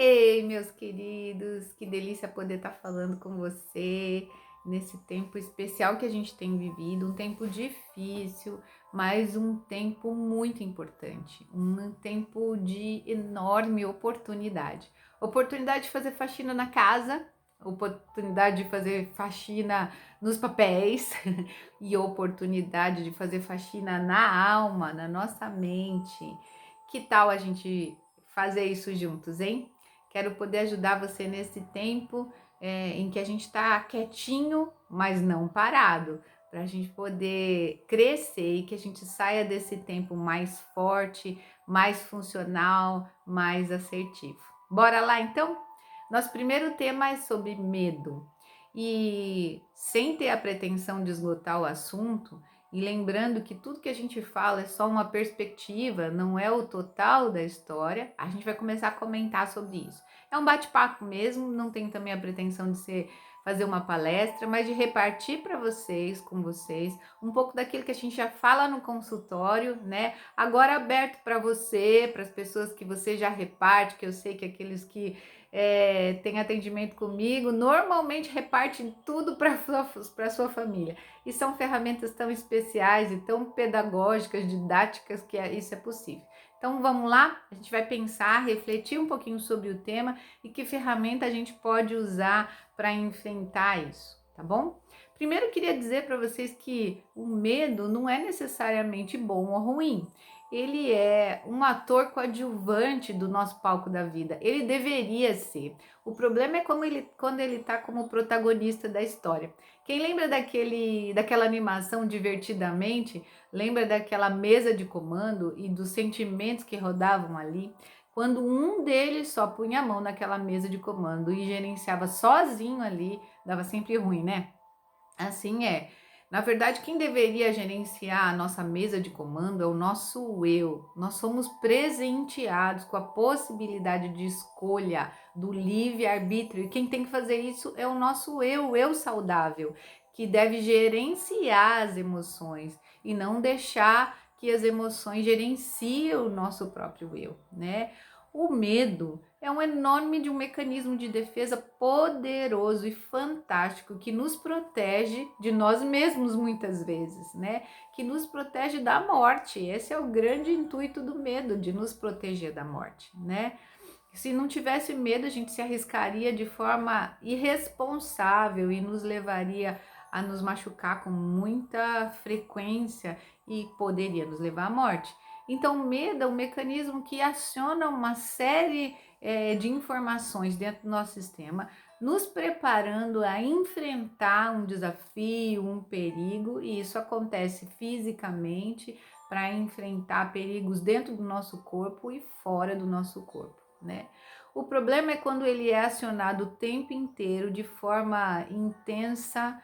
Ei, meus queridos, que delícia poder estar falando com você nesse tempo especial que a gente tem vivido, um tempo difícil, mas um tempo muito importante, um tempo de enorme oportunidade. Oportunidade de fazer faxina na casa, oportunidade de fazer faxina nos papéis e oportunidade de fazer faxina na alma, na nossa mente. Que tal a gente fazer isso juntos, hein? Quero poder ajudar você nesse tempo em que a gente está quietinho, mas não parado, para a gente poder crescer e que a gente saia desse tempo mais forte, mais funcional, mais assertivo. Bora lá então? Nosso primeiro tema é sobre medo. E sem ter a pretensão de esgotar o assunto, e lembrando que tudo que a gente fala é só uma perspectiva, não é o total da história, a gente vai começar a comentar sobre isso. É um bate-papo mesmo, não tem também a pretensão de fazer uma palestra, mas de repartir para vocês, com vocês, um pouco daquilo que a gente já fala no consultório, né? Agora aberto para você, para as pessoas que você já reparte, que eu sei que aqueles que têm atendimento comigo, normalmente repartem tudo para a sua família. E são ferramentas tão especiais e tão pedagógicas, didáticas, que isso é possível. Então vamos lá, a gente vai pensar, refletir um pouquinho sobre o tema e que ferramenta a gente pode usar para enfrentar isso, tá bom? Primeiro eu queria dizer para vocês que o medo não é necessariamente bom ou ruim. Ele é um ator coadjuvante do nosso palco da vida. Ele deveria ser. O problema é quando ele está como protagonista da história. Quem lembra daquela animação Divertidamente? Lembra daquela mesa de comando e dos sentimentos que rodavam ali? Quando um deles só punha a mão naquela mesa de comando e gerenciava sozinho ali, dava sempre ruim, né? Assim é. Na verdade, quem deveria gerenciar a nossa mesa de comando é o nosso eu. Nós somos presenteados com a possibilidade de escolha do livre-arbítrio. E quem tem que fazer isso é o nosso eu, o eu saudável, que deve gerenciar as emoções e não deixar que as emoções gerenciem o nosso próprio eu, né? O medo é um enorme de um mecanismo de defesa poderoso e fantástico que nos protege de nós mesmos muitas vezes, né? Que nos protege da morte. Esse é o grande intuito do medo, de nos proteger da morte, né? Se não tivesse medo, a gente se arriscaria de forma irresponsável e nos levaria a nos machucar com muita frequência e poderia nos levar à morte. Então, o medo é um mecanismo que aciona uma série de informações dentro do nosso sistema, nos preparando a enfrentar um desafio, um perigo, e isso acontece fisicamente para enfrentar perigos dentro do nosso corpo e fora do nosso corpo, né? O problema é quando ele é acionado o tempo inteiro de forma intensa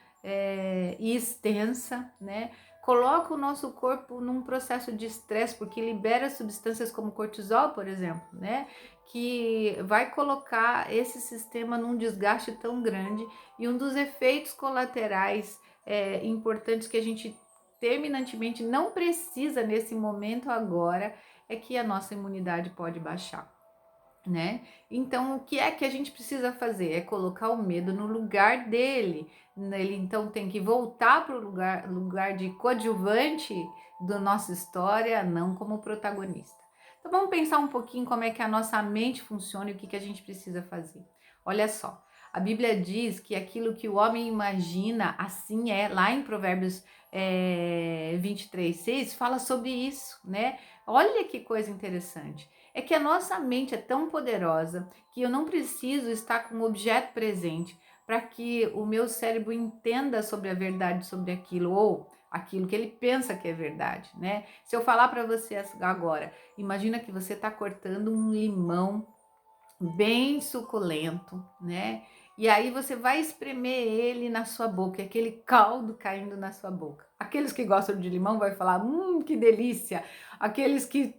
e extensa, né? Coloca o nosso corpo num processo de estresse, porque libera substâncias como cortisol, por exemplo, né? Que vai colocar esse sistema num desgaste tão grande, e um dos efeitos colaterais importantes que a gente terminantemente não precisa nesse momento agora é que a nossa imunidade pode baixar, né? Então, o que é que a gente precisa fazer? É colocar o medo no lugar dele. Ele então tem que voltar para o lugar de coadjuvante da nossa história, não como protagonista. Então, vamos pensar um pouquinho como é que a nossa mente funciona e o que a gente precisa fazer. Olha só, a Bíblia diz que aquilo que o homem imagina, assim é. Lá em Provérbios 23:6 fala sobre isso, né? Olha que coisa interessante. É que a nossa mente é tão poderosa que eu não preciso estar com um objeto presente para que o meu cérebro entenda sobre a verdade sobre aquilo, ou aquilo que ele pensa que é verdade, né? Se eu falar para você agora, imagina que você está cortando um limão bem suculento, né? E aí você vai espremer ele na sua boca, aquele caldo caindo na sua boca. Aqueles que gostam de limão vai falar, que delícia. Aqueles que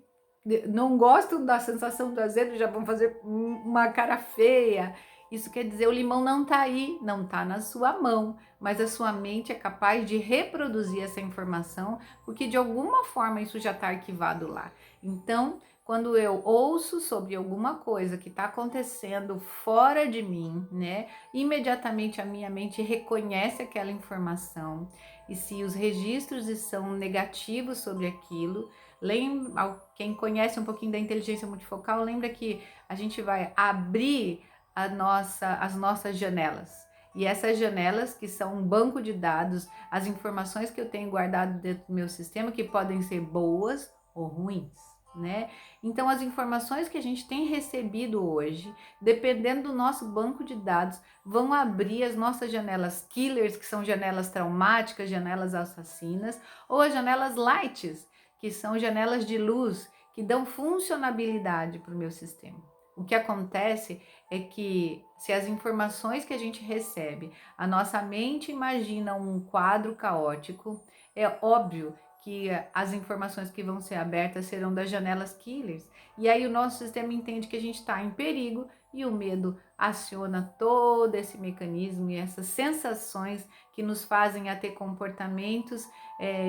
não gostam da sensação do azedo já vão fazer uma cara feia. Isso quer dizer, o limão não tá aí, não tá na sua mão, mas a sua mente é capaz de reproduzir essa informação, porque de alguma forma isso já está arquivado lá. Então, quando eu ouço sobre alguma coisa que está acontecendo fora de mim, né? Imediatamente a minha mente reconhece aquela informação. E se os registros são negativos sobre aquilo, lembra, quem conhece um pouquinho da inteligência multifocal, lembra que a gente vai abrir as nossas janelas. E essas janelas, que são um banco de dados, as informações que eu tenho guardado dentro do meu sistema, que podem ser boas ou ruins, né? Então, as informações que a gente tem recebido hoje, dependendo do nosso banco de dados, vão abrir as nossas janelas killers, que são janelas traumáticas, janelas assassinas, ou as janelas lights, que são janelas de luz, que dão funcionabilidade para o meu sistema. O que acontece é que se as informações que a gente recebe, a nossa mente imagina um quadro caótico, é óbvio que as informações que vão ser abertas serão das janelas killers. E aí o nosso sistema entende que a gente está em perigo e o medo aciona todo esse mecanismo e essas sensações que nos fazem a ter comportamentos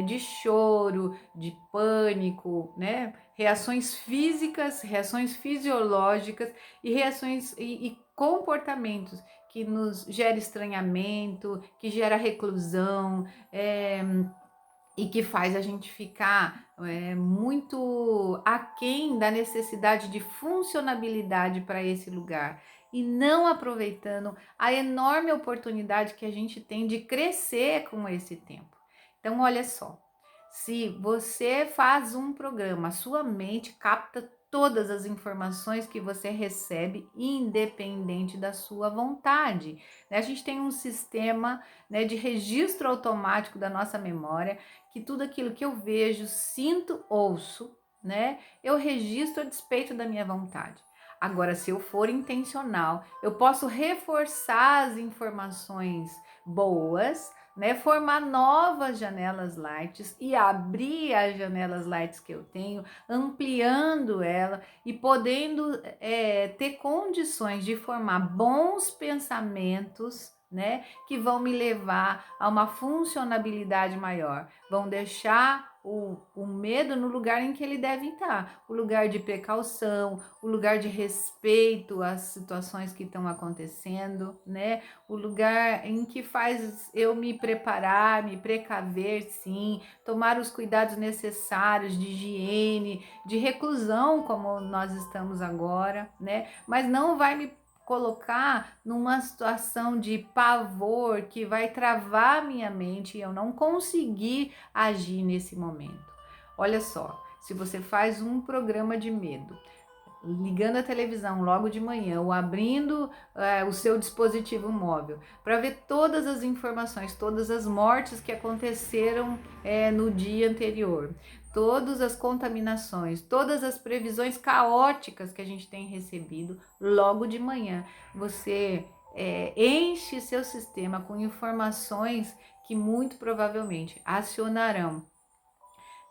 de choro, de pânico, né? Reações físicas, reações fisiológicas e reações e comportamentos que nos gera estranhamento, que gera reclusão, e que faz a gente ficar muito aquém da necessidade de funcionabilidade para esse lugar e não aproveitando a enorme oportunidade que a gente tem de crescer com esse tempo. Então, olha só, se você faz um programa, a sua mente capta todas as informações que você recebe, independente da sua vontade. A gente tem um sistema, né, de registro automático da nossa memória, que tudo aquilo que eu vejo, sinto, ouço, né, eu registro a despeito da minha vontade. Agora, se eu for intencional, eu posso reforçar as informações boas, né, formar novas janelas lights e abrir as janelas lights que eu tenho, ampliando ela e podendo ter condições de formar bons pensamentos, né, que vão me levar a uma funcionabilidade maior, vão deixar o medo no lugar em que ele deve estar, o lugar de precaução, o lugar de respeito às situações que estão acontecendo, né, o lugar em que faz eu me preparar, me precaver, sim, tomar os cuidados necessários de higiene, de reclusão, como nós estamos agora, né, mas não vai me colocar numa situação de pavor que vai travar minha mente e eu não conseguir agir nesse momento. Olha só, se você faz um programa de medo, ligando a televisão logo de manhã ou abrindo o seu dispositivo móvel para ver todas as informações, todas as mortes que aconteceram no dia anterior, todas as contaminações, todas as previsões caóticas que a gente tem recebido logo de manhã, você enche seu sistema com informações que muito provavelmente acionarão,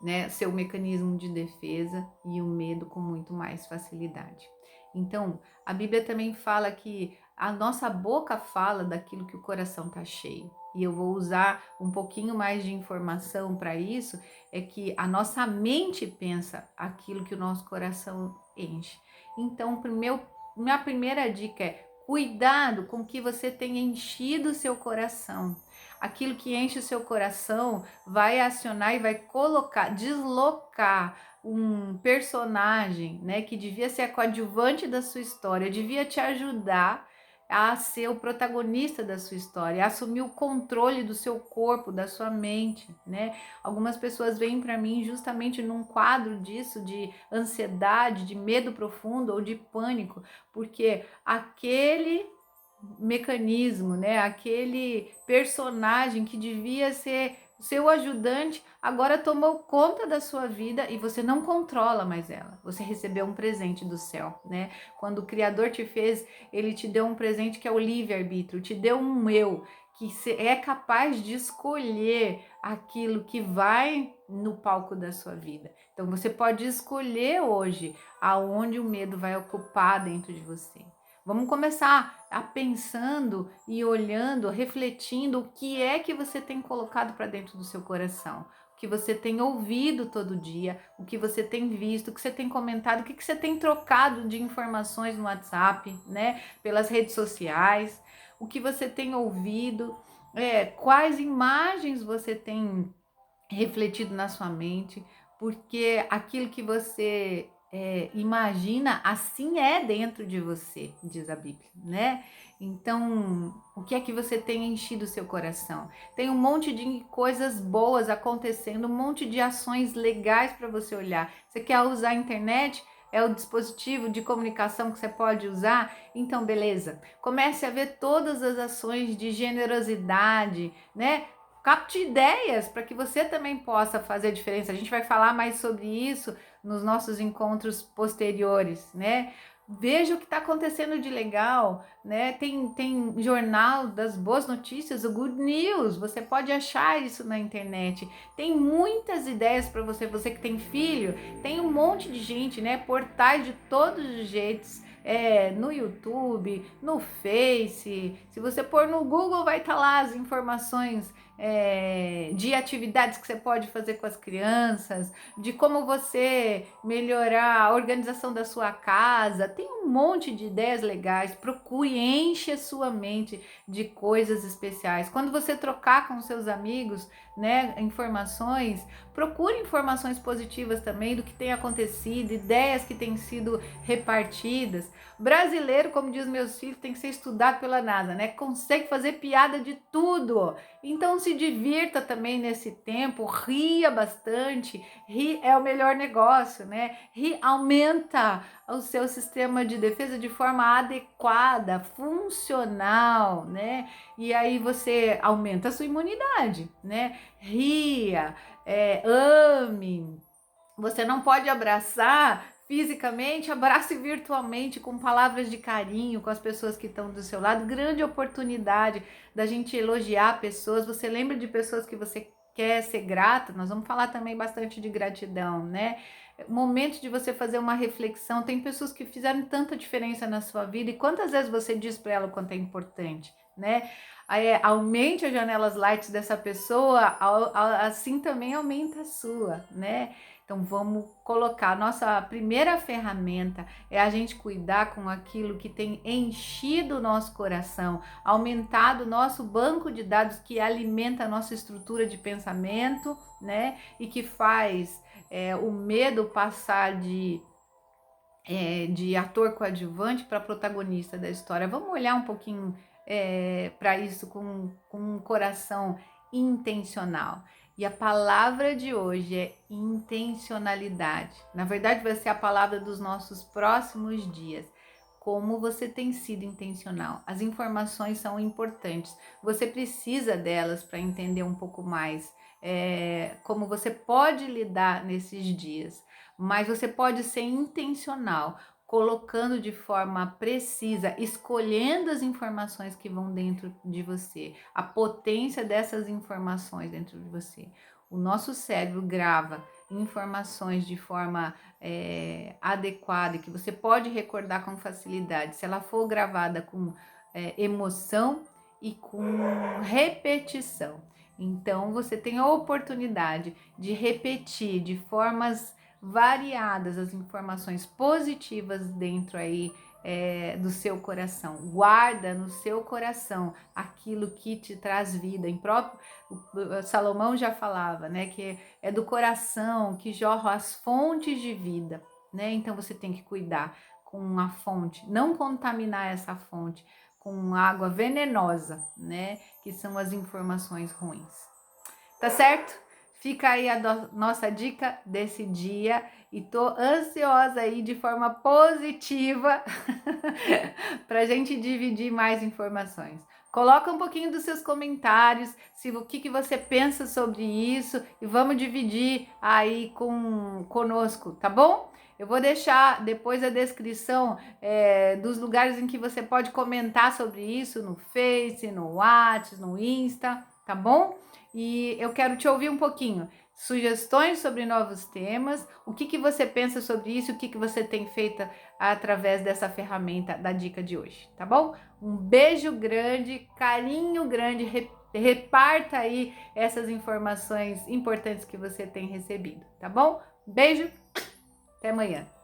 né, seu mecanismo de defesa e o medo com muito mais facilidade. Então, a Bíblia também fala que a nossa boca fala daquilo que o coração está cheio. E eu vou usar um pouquinho mais de informação para isso, é que a nossa mente pensa aquilo que o nosso coração enche. Então, minha primeira dica é cuidado com o que você tem enchido o seu coração. Aquilo que enche o seu coração vai acionar e vai colocar, deslocar um personagem, né, que devia ser a coadjuvante da sua história, devia te ajudar a ser o protagonista da sua história, a assumir o controle do seu corpo, da sua mente, né? Algumas pessoas vêm para mim justamente num quadro disso, de ansiedade, de medo profundo ou de pânico, porque aquele mecanismo, né? Aquele personagem que devia ser seu ajudante, agora tomou conta da sua vida e você não controla mais ela. Você recebeu um presente do céu, né? Quando o Criador te fez, ele te deu um presente que é o livre-arbítrio, te deu um eu que é capaz de escolher aquilo que vai no palco da sua vida. Então você pode escolher hoje aonde o medo vai ocupar dentro de você. Vamos começar a pensando e olhando, refletindo o que é que você tem colocado para dentro do seu coração. que você tem ouvido todo dia, o que você tem visto, o que você tem comentado, o que você tem trocado de informações no WhatsApp, né? Pelas redes sociais, o que você tem ouvido, quais imagens você tem refletido na sua mente, porque aquilo que você imagina, assim é dentro de você, diz a Bíblia, né? Então, o que é que você tem enchido o seu coração? Tem um monte de coisas boas acontecendo, um monte de ações legais para você olhar. Você quer usar a internet? É o dispositivo de comunicação que você pode usar? Então, beleza. Comece a ver todas as ações de generosidade, né? Capte ideias para que você também possa fazer a diferença. A gente vai falar mais sobre isso nos nossos encontros posteriores, né? Veja o que está acontecendo de legal, né? Tem jornal das boas notícias, o Good News, você pode achar isso na internet. Tem muitas ideias para você, você que tem filho, tem um monte de gente, né? Portais de todos os jeitos, no YouTube, no Face. Se você pôr no Google, vai estar lá as informações de atividades que você pode fazer com as crianças, de como você melhorar a organização da sua casa. Tem um monte de ideias legais. Procure, enche a sua mente de coisas especiais. Quando você trocar com seus amigos, né, informações, procure informações positivas também do que tem acontecido, ideias que têm sido repartidas. Brasileiro, como diz meus filhos, tem que ser estudado pela NASA, né? Consegue fazer piada de tudo. Então se divirta também nesse tempo, ria bastante. Rir é o melhor negócio, né? Rir aumenta o seu sistema de defesa de forma adequada, funcional, né? E aí você aumenta a sua imunidade, né? Ria, ame. Você não pode abraçar fisicamente, abrace virtualmente com palavras de carinho com as pessoas que estão do seu lado. Grande oportunidade da gente elogiar pessoas. Você lembra de pessoas que você quer ser grato? Nós vamos falar também bastante de gratidão, né? Momento de você fazer uma reflexão. Tem pessoas que fizeram tanta diferença na sua vida, e quantas vezes você diz para ela o quanto é importante, né? Aumente as janelas light dessa pessoa, assim também aumenta a sua, né? Então vamos colocar, nossa primeira ferramenta é a gente cuidar com aquilo que tem enchido o nosso coração, aumentado o nosso banco de dados, que alimenta a nossa estrutura de pensamento, né? E que faz o medo passar de ator coadjuvante para protagonista da história. Vamos olhar um pouquinho para isso com um coração intencional. E a palavra de hoje é intencionalidade. Na verdade, vai ser a palavra dos nossos próximos dias. Como você tem sido intencional? As informações são importantes. Você precisa delas para entender um pouco mais como você pode lidar nesses dias. Mas você pode ser intencional, colocando de forma precisa, escolhendo as informações que vão dentro de você, a potência dessas informações dentro de você. O nosso cérebro grava informações de forma adequada, que você pode recordar com facilidade, se ela for gravada com emoção e com repetição. Então você tem a oportunidade de repetir de formas variadas as informações positivas dentro aí do seu coração. Guarda no seu coração aquilo que te traz vida. Em próprio Salomão já falava, né, que é do coração que jorram as fontes de vida, né? Então você tem que cuidar com a fonte, não contaminar essa fonte com água venenosa, né, que são as informações ruins. Tá certo? Fica aí a nossa dica desse dia, e tô ansiosa aí de forma positiva pra gente dividir mais informações. Coloca um pouquinho dos seus comentários, o que você pensa sobre isso, e vamos dividir aí conosco, tá bom? Eu vou deixar depois a descrição dos lugares em que você pode comentar sobre isso, no Face, no WhatsApp, no Insta, tá bom? E eu quero te ouvir um pouquinho. Sugestões sobre novos temas, o que você pensa sobre isso, o que você tem feito através dessa ferramenta da dica de hoje, tá bom? Um beijo grande, carinho grande, Reparta aí essas informações importantes que você tem recebido, tá bom? Beijo, até amanhã.